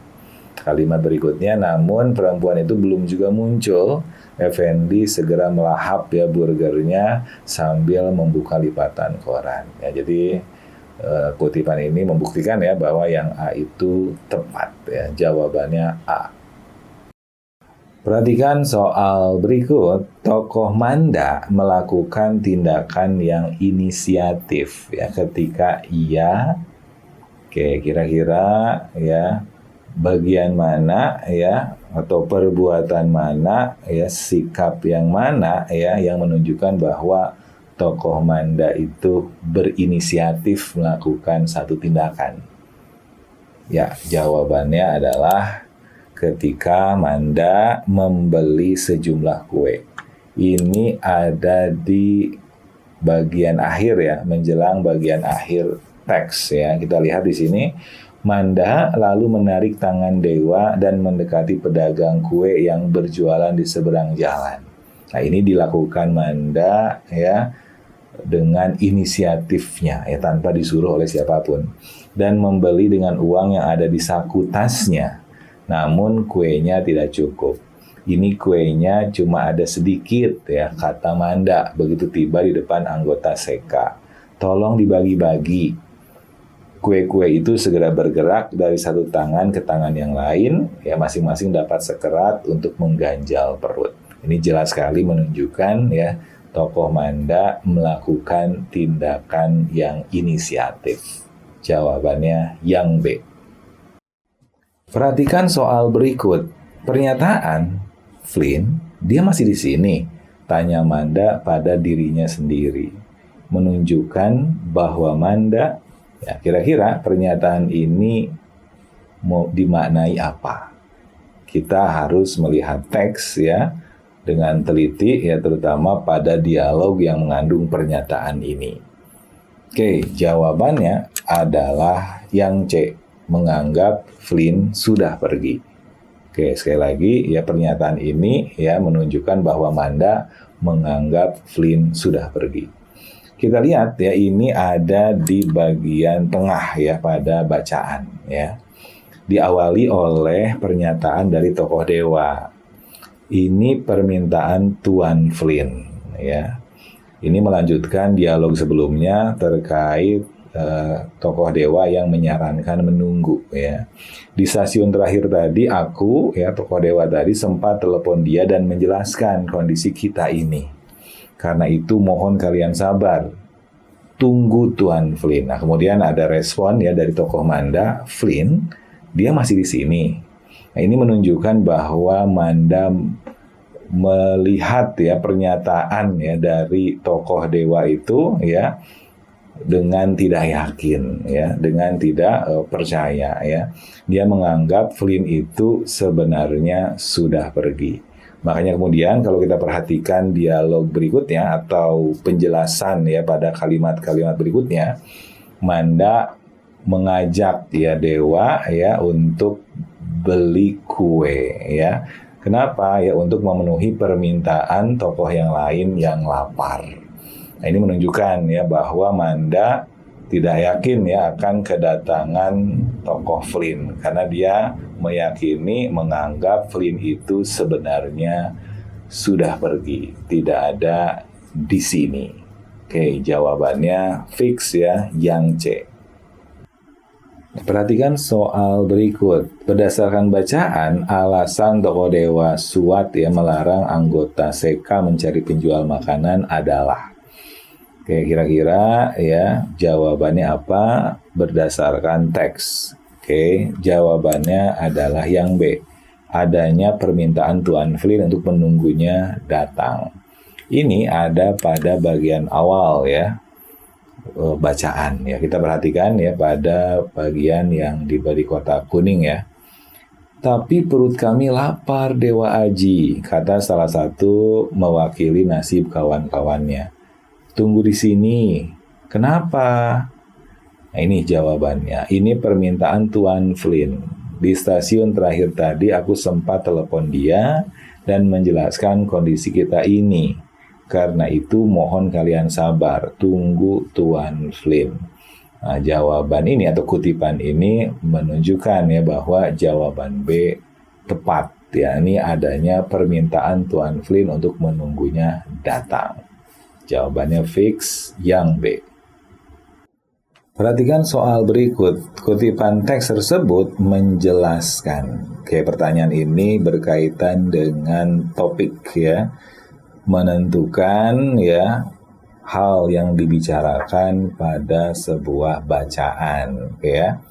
Kalimat berikutnya, namun perempuan itu belum juga muncul. Effendi segera melahap ya burgernya sambil membuka lipatan koran. Ya, jadi kutipan ini membuktikan ya bahwa yang A itu tepat ya, jawabannya A. Perhatikan soal berikut. Tokoh Manda melakukan tindakan yang inisiatif ya ketika ia, oke, kira-kira ya bagian mana ya atau perbuatan mana ya, sikap yang mana ya yang menunjukkan bahwa tokoh Manda itu berinisiatif melakukan satu tindakan. Ya, jawabannya adalah ketika Manda membeli sejumlah kue. Ini ada di bagian akhir ya, menjelang bagian akhir teks ya. Kita lihat di sini, Manda lalu menarik tangan Dewa dan mendekati pedagang kue yang berjualan di seberang jalan. Nah, ini dilakukan Manda ya dengan inisiatifnya ya, tanpa disuruh oleh siapapun, dan membeli dengan uang yang ada di saku tasnya. Namun kuenya tidak cukup. Ini kuenya cuma ada sedikit ya, kata Manda begitu tiba di depan anggota Seka. Tolong dibagi-bagi. Kue-kue itu segera bergerak dari satu tangan ke tangan yang lain, ya masing-masing dapat sekerat untuk mengganjal perut. Ini jelas sekali menunjukkan ya tokoh Manda melakukan tindakan yang inisiatif. Jawabannya yang B. Perhatikan soal berikut. Pernyataan Flynn, dia masih di sini, tanya Manda pada dirinya sendiri. Menunjukkan bahwa Manda, ya kira-kira pernyataan ini mau dimaknai apa? Kita harus melihat teks ya dengan teliti ya, terutama pada dialog yang mengandung pernyataan ini. Oke, jawabannya adalah yang C, menganggap Flynn sudah pergi. Oke, sekali lagi ya, pernyataan ini ya menunjukkan bahwa Manda menganggap Flynn sudah pergi. Kita lihat ya, ini ada di bagian tengah ya pada bacaan ya. Diawali oleh pernyataan dari tokoh Dewa. Ini permintaan Tuan Flynn ya. Ini melanjutkan dialog sebelumnya terkait tokoh Dewa yang menyarankan menunggu ya. Di stasiun terakhir tadi aku ya, tokoh Dewa tadi sempat telepon dia dan menjelaskan kondisi kita ini. Karena itu mohon kalian sabar. Tunggu Tuan Flynn. Nah, kemudian ada respon ya dari tokoh Manda, Flynn, dia masih di sini. Nah, ini menunjukkan bahwa Manda melihat ya pernyataan ya dari tokoh Dewa itu ya dengan tidak yakin ya, dengan tidak percaya ya. Dia menganggap Flynn itu sebenarnya sudah pergi. Makanya kemudian kalau kita perhatikan dialog berikutnya atau penjelasan ya pada kalimat-kalimat berikutnya, Manda mengajak ya Dewa ya untuk beli kue ya. Kenapa? Ya untuk memenuhi permintaan tokoh yang lain yang lapar. Nah, ini menunjukkan ya bahwa Manda tidak yakin ya akan kedatangan tokoh Flynn karena dia meyakini, menganggap Flynn itu sebenarnya sudah pergi, tidak ada di sini. Oke, jawabannya fix ya, yang C. Perhatikan soal berikut. Berdasarkan bacaan, alasan tokoh Dewa Suat ya melarang anggota Seka mencari penjual makanan adalah. Oke, kira-kira ya jawabannya apa berdasarkan teks? Oke, jawabannya adalah yang B. Adanya permintaan Tuan Flynn untuk menunggunya datang. Ini ada pada bagian awal ya. Bacaan ya, kita perhatikan ya pada bagian yang diberi kotak kuning ya. Tapi perut kami lapar Dewa Aji, kata salah satu mewakili nasib kawan-kawannya. Tunggu di sini. Kenapa? Nah, ini jawabannya. Ini permintaan Tuan Flynn. Di stasiun terakhir tadi aku sempat telepon dia dan menjelaskan kondisi kita ini. Karena itu mohon kalian sabar, tunggu Tuan Flynn. Nah, jawaban ini atau kutipan ini menunjukkan ya bahwa jawaban B tepat. Ya, ini adanya permintaan Tuan Flynn untuk menunggunya datang. Jawabannya fix yang B. Perhatikan soal berikut. Kutipan teks tersebut menjelaskan. Oke, pertanyaan ini berkaitan dengan topik ya. Menentukan ya hal yang dibicarakan pada sebuah bacaan. Oke ya.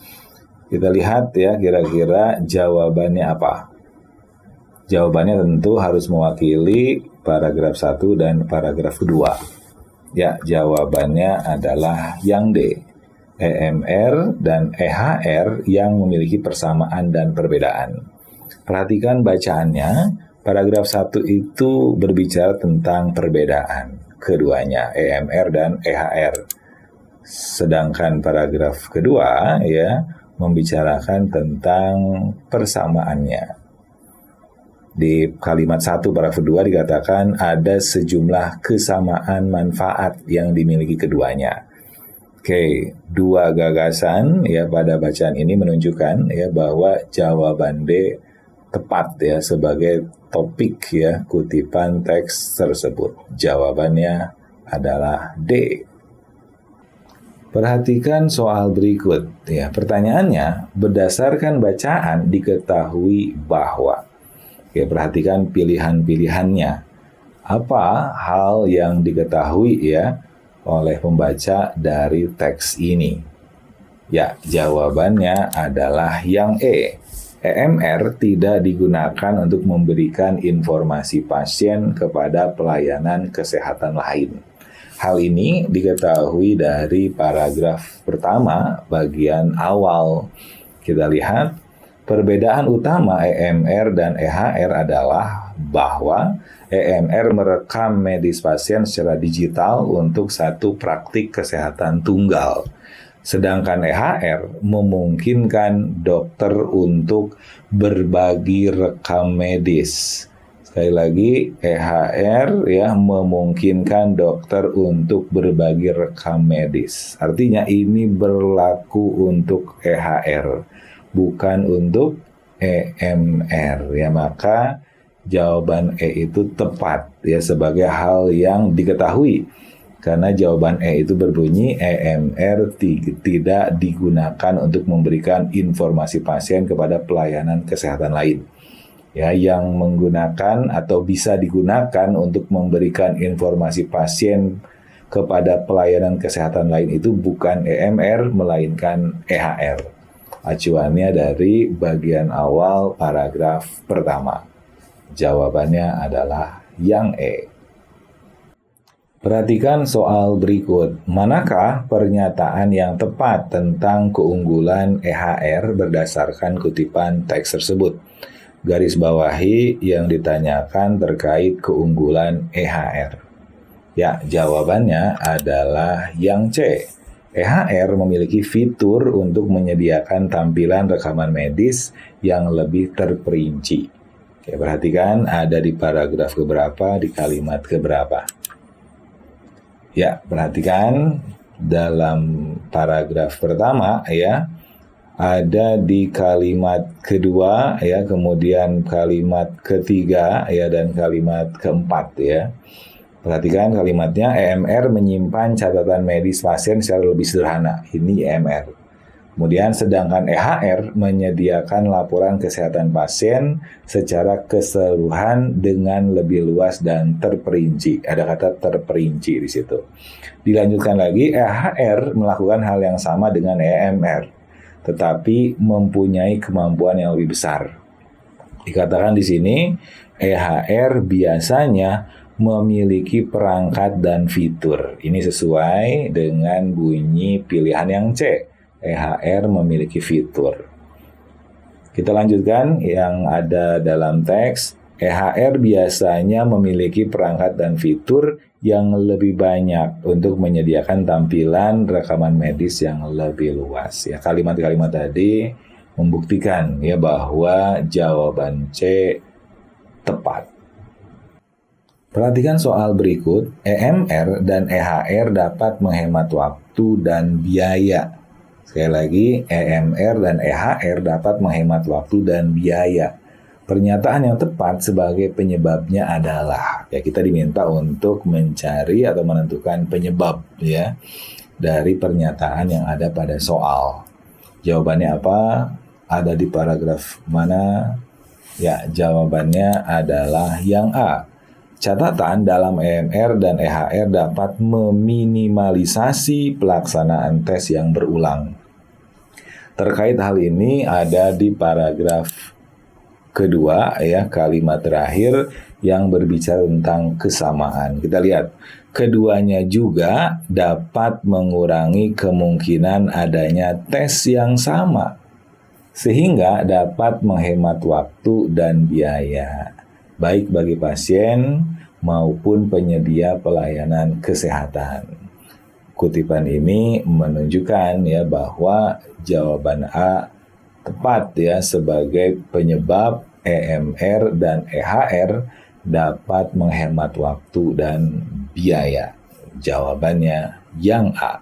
Kita lihat ya kira-kira jawabannya apa. Jawabannya tentu harus mewakili paragraf 1 dan paragraf kedua. Ya, jawabannya adalah yang D. EMR dan EHR yang memiliki persamaan dan perbedaan. Perhatikan bacaannya, paragraf 1 itu berbicara tentang perbedaan keduanya, EMR dan EHR. Sedangkan paragraf kedua ya membicarakan tentang persamaannya. Di kalimat 1 paragraf 2 dikatakan ada sejumlah kesamaan manfaat yang dimiliki keduanya. Oke, dua gagasan ya pada bacaan ini menunjukkan ya bahwa jawaban D tepat ya sebagai topik ya kutipan teks tersebut. Jawabannya adalah D. Perhatikan soal berikut ya. Pertanyaannya, berdasarkan bacaan diketahui bahwa. Oke, perhatikan pilihan-pilihannya. Apa hal yang diketahui ya oleh pembaca dari teks ini? Ya, jawabannya adalah yang E. EMR tidak digunakan untuk memberikan informasi pasien kepada pelayanan kesehatan lain. Hal ini diketahui dari paragraf pertama bagian awal. Kita lihat, perbedaan utama EMR dan EHR adalah bahwa EMR merekam medis pasien secara digital untuk satu praktik kesehatan tunggal. Sedangkan EHR memungkinkan dokter untuk berbagi rekam medis. Sekali lagi, EHR ya memungkinkan dokter untuk berbagi rekam medis. Artinya ini berlaku untuk EHR, bukan untuk EMR ya. Maka jawaban E itu tepat ya sebagai hal yang diketahui. Karena jawaban E itu berbunyi EMR tidak digunakan untuk memberikan informasi pasien kepada pelayanan kesehatan lain. Ya, yang menggunakan atau bisa digunakan untuk memberikan informasi pasien kepada pelayanan kesehatan lain itu bukan EMR melainkan EHR. Acuannya dari bagian awal paragraf pertama. Jawabannya adalah yang E. Perhatikan soal berikut. Manakah pernyataan yang tepat tentang keunggulan EHR berdasarkan kutipan teks tersebut? Garis bawahi yang ditanyakan terkait keunggulan EHR. Ya, jawabannya adalah yang C. EHR memiliki fitur untuk menyediakan tampilan rekaman medis yang lebih terperinci. Oke, perhatikan ada di paragraf keberapa, di kalimat keberapa. Ya, perhatikan dalam paragraf pertama ya, ada di kalimat kedua ya, kemudian kalimat ketiga ya, dan kalimat keempat ya. Perhatikan kalimatnya, EMR menyimpan catatan medis pasien secara lebih sederhana. Ini EMR. Kemudian sedangkan EHR menyediakan laporan kesehatan pasien secara keseluruhan dengan lebih luas dan terperinci. Ada kata terperinci di situ. Dilanjutkan lagi, EHR melakukan hal yang sama dengan EMR, tetapi mempunyai kemampuan yang lebih besar. Dikatakan di sini, EHR biasanya memiliki perangkat dan fitur. Ini sesuai dengan bunyi pilihan yang C. EHR memiliki fitur. Kita lanjutkan yang ada dalam teks. EHR biasanya memiliki perangkat dan fitur yang lebih banyak untuk menyediakan tampilan rekaman medis yang lebih luas. Ya, kalimat-kalimat tadi membuktikan ya bahwa jawaban C tepat. Perhatikan soal berikut. EMR dan EHR dapat menghemat waktu dan biaya. Sekali lagi, EMR dan EHR dapat menghemat waktu dan biaya. Pernyataan yang tepat sebagai penyebabnya adalah, ya kita diminta untuk mencari atau menentukan penyebab ya. dari pernyataan yang ada pada soal. Jawabannya apa? Ada di paragraf mana? Ya, jawabannya adalah yang A. Catatan dalam EMR dan EHR dapat meminimalisasi pelaksanaan tes yang berulang. Terkait hal ini ada di paragraf kedua, ya, kalimat terakhir yang berbicara tentang kesamaan. Kita lihat, keduanya juga dapat mengurangi kemungkinan adanya tes yang sama, sehingga dapat menghemat waktu dan biaya, baik bagi pasien maupun penyedia pelayanan kesehatan. Kutipan ini menunjukkan ya bahwa jawaban A tepat ya sebagai penyebab EMR dan EHR dapat menghemat waktu dan biaya. Jawabannya yang A.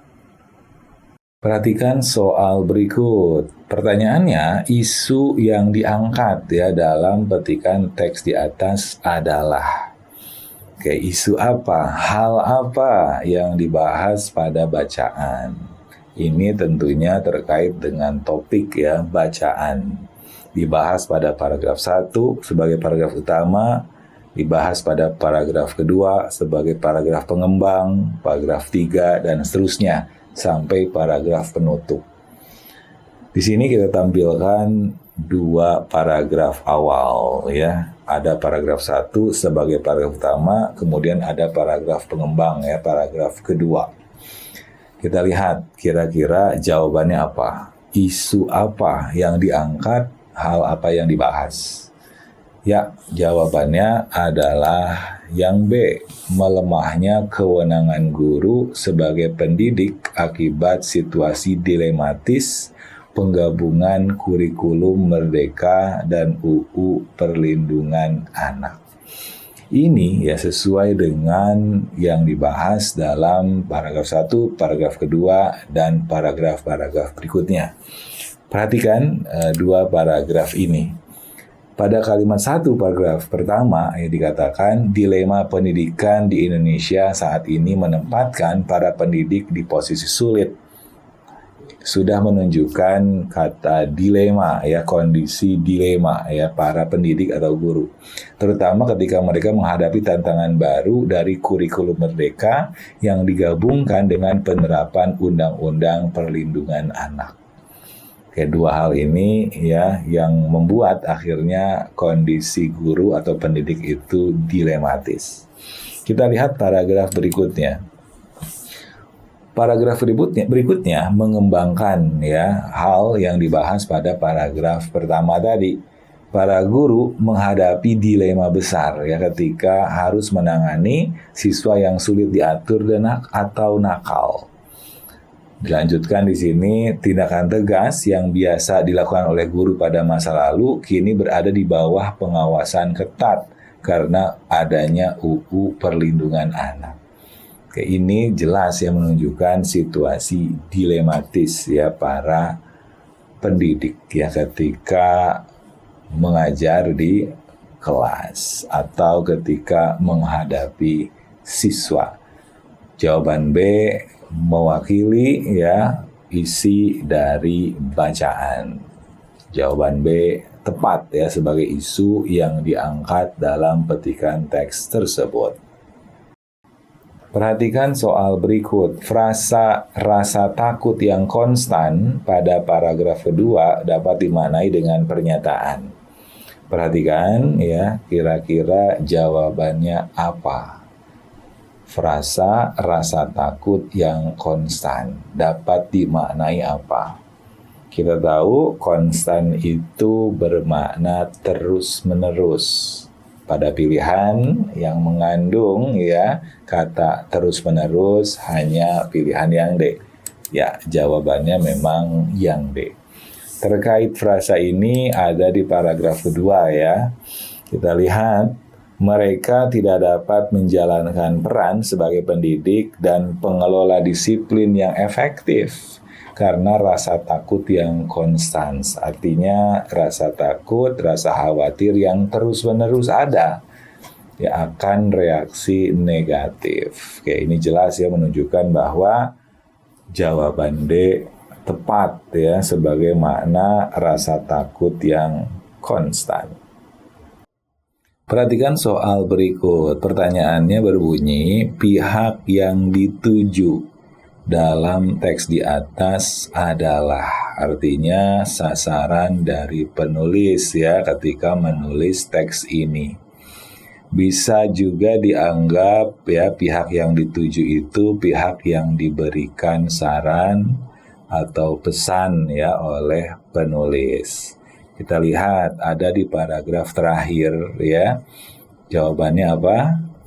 Perhatikan soal berikut. Pertanyaannya, isu yang diangkat ya dalam petikan teks di atas adalah. Oke, isu apa? Hal apa yang dibahas pada bacaan? Ini tentunya terkait dengan topik ya, bacaan. Dibahas pada paragraf 1 sebagai paragraf utama, dibahas pada paragraf kedua sebagai paragraf pengembang, paragraf 3 dan seterusnya sampai paragraf penutup. Di sini kita tampilkan 2 paragraf awal ya. Ada paragraf 1 sebagai paragraf utama, kemudian ada paragraf pengembang ya, paragraf kedua. Kita lihat kira-kira jawabannya apa? Isu apa yang diangkat, hal apa yang dibahas? Ya, jawabannya adalah yang B, melemahnya kewenangan guru sebagai pendidik akibat situasi dilematis penggabungan kurikulum Merdeka dan UU Perlindungan Anak. Ini ya sesuai dengan yang dibahas dalam paragraf 1, paragraf kedua, dan paragraf-paragraf berikutnya. Perhatikan 2 paragraf ini. Pada kalimat 1 paragraf pertama dikatakan dilema pendidikan di Indonesia saat ini menempatkan para pendidik di posisi sulit. Sudah menunjukkan kata dilema ya, kondisi dilema ya para pendidik atau guru, terutama ketika mereka menghadapi tantangan baru dari kurikulum Merdeka yang digabungkan dengan penerapan Undang-Undang Perlindungan Anak. Kedua hal ini ya yang membuat akhirnya kondisi guru atau pendidik itu dilematis. Kita lihat paragraf berikutnya. Paragraf berikutnya mengembangkan ya hal yang dibahas pada paragraf pertama tadi. Para guru menghadapi dilema besar ya ketika harus menangani siswa yang sulit diatur dan atau nakal. Dilanjutkan di sini, tindakan tegas yang biasa dilakukan oleh guru pada masa lalu kini berada di bawah pengawasan ketat karena adanya UU Perlindungan Anak. Ini jelas ya menunjukkan situasi dilematis ya para pendidik ya ketika mengajar di kelas atau ketika menghadapi siswa. Jawaban B mewakili ya isi dari bacaan. Jawaban B tepat ya sebagai isu yang diangkat dalam petikan teks tersebut. Perhatikan soal berikut. Frasa rasa takut yang konstan pada paragraf kedua dapat dimaknai dengan pernyataan. Perhatikan ya, kira-kira jawabannya apa? Frasa rasa takut yang konstan dapat dimaknai apa? Kita tahu konstan itu bermakna terus-menerus. Pada pilihan yang mengandung ya kata terus-menerus hanya pilihan yang D. Ya, jawabannya memang yang D. Terkait frasa ini ada di paragraf kedua ya. Kita lihat, mereka tidak dapat menjalankan peran sebagai pendidik dan pengelola disiplin yang efektif karena rasa takut yang konstan. Artinya rasa takut, rasa khawatir yang terus-menerus ada ya akan reaksi negatif. Oke, ini jelas ya menunjukkan bahwa Jawaban D tepat ya, sebagai makna rasa takut yang konstan. Perhatikan soal berikut. Pertanyaannya berbunyi, pihak yang dituju dalam teks di atas adalah, artinya sasaran dari penulis ya ketika menulis teks ini. Bisa juga dianggap ya pihak yang dituju itu pihak yang diberikan saran atau pesan ya oleh penulis. Kita lihat ada di paragraf terakhir ya. Jawabannya apa?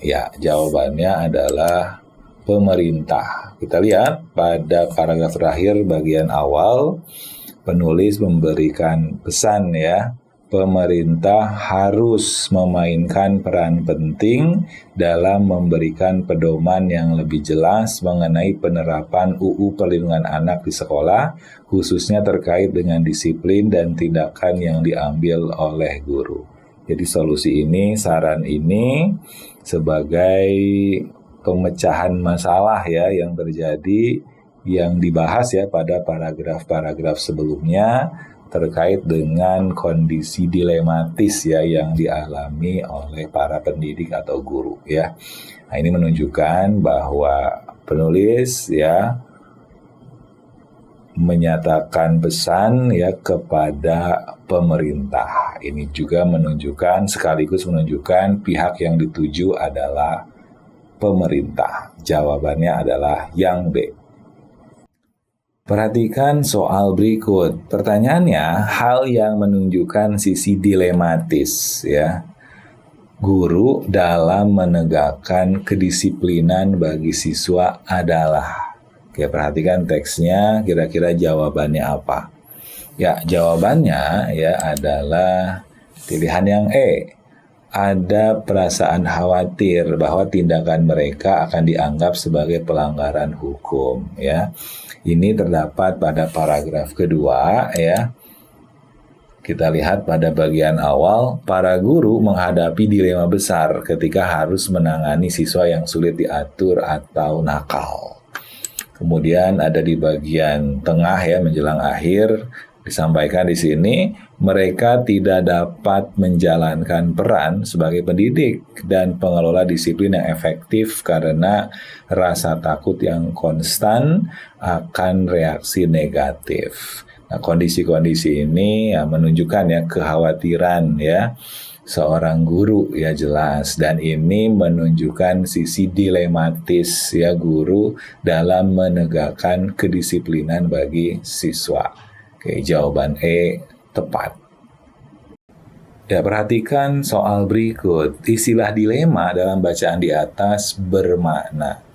Ya, jawabannya adalah pemerintah. Kita lihat pada paragraf terakhir bagian awal, penulis memberikan pesan ya, pemerintah harus memainkan peran penting dalam memberikan pedoman yang lebih jelas mengenai penerapan UU Perlindungan Anak di sekolah, khususnya terkait dengan disiplin dan tindakan yang diambil oleh guru. Jadi solusi ini, saran ini sebagai pemecahan masalah ya yang terjadi, yang dibahas ya pada paragraf-paragraf sebelumnya terkait dengan kondisi dilematis ya yang dialami oleh para pendidik atau guru ya. Nah, ini menunjukkan bahwa penulis ya menyatakan pesan ya kepada pemerintah. Ini juga menunjukkan, sekaligus menunjukkan pihak yang dituju adalah pemerintah. Jawabannya adalah yang B. Perhatikan soal berikut. Pertanyaannya, hal yang menunjukkan sisi dilematis ya guru dalam menegakkan kedisiplinan bagi siswa adalah. Oke, perhatikan teksnya, kira-kira jawabannya apa? Ya, jawabannya ya adalah pilihan yang E. Ada perasaan khawatir bahwa tindakan mereka akan dianggap sebagai pelanggaran hukum ya. Ini terdapat pada paragraf kedua ya. Kita lihat pada bagian awal, para guru menghadapi dilema besar ketika harus menangani siswa yang sulit diatur atau nakal. Kemudian ada di bagian tengah ya menjelang akhir, disampaikan di sini, mereka tidak dapat menjalankan peran sebagai pendidik dan pengelola disiplin yang efektif karena rasa takut yang konstan akan reaksi negatif. Nah, kondisi-kondisi ini ya menunjukkan ya kekhawatiran ya seorang guru ya jelas, dan ini menunjukkan sisi dilematis ya guru dalam menegakkan kedisiplinan bagi siswa. Oke, jawaban E tepat. Ya, perhatikan soal berikut. Istilah dilema dalam bacaan di atas bermakna.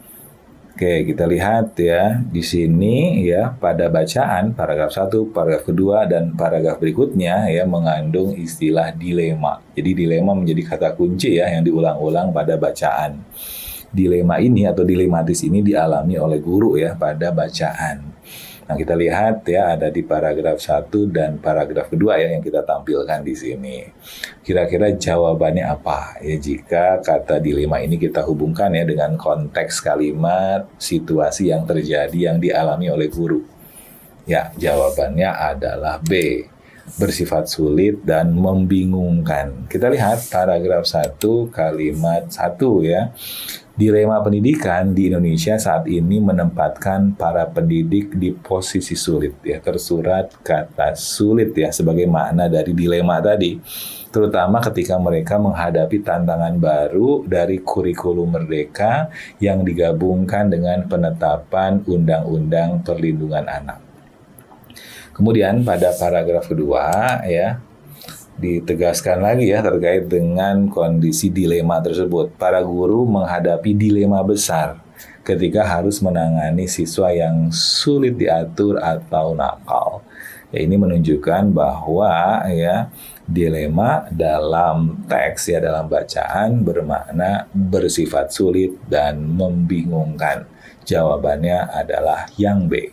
Oke, kita lihat ya di sini ya pada bacaan paragraf 1, paragraf kedua dan paragraf berikutnya ya mengandung istilah dilema. Jadi dilema menjadi kata kunci ya yang diulang-ulang pada bacaan. Dilema ini atau dilematis ini dialami oleh guru ya pada bacaan. Nah, kita lihat ya ada di paragraf 1 dan paragraf kedua ya yang kita tampilkan di sini. Kira-kira jawabannya apa? Ya, jika kata dilema ini kita hubungkan ya dengan konteks kalimat, situasi yang terjadi yang dialami oleh guru. Ya, jawabannya adalah B. Bersifat sulit dan membingungkan. Kita lihat paragraf 1 kalimat 1 ya. Dilema pendidikan di Indonesia saat ini menempatkan para pendidik di posisi sulit ya, tersurat kata sulit ya sebagai makna dari dilema tadi, terutama ketika mereka menghadapi tantangan baru dari kurikulum merdeka yang digabungkan dengan penetapan Undang-Undang Perlindungan Anak. Kemudian pada paragraf kedua ya ditegaskan lagi ya terkait dengan kondisi dilema tersebut. Para guru menghadapi dilema besar ketika harus menangani siswa yang sulit diatur atau nakal. Ya, ini menunjukkan bahwa ya dilema dalam teks ya dalam bacaan bermakna bersifat sulit dan membingungkan. Jawabannya adalah yang B.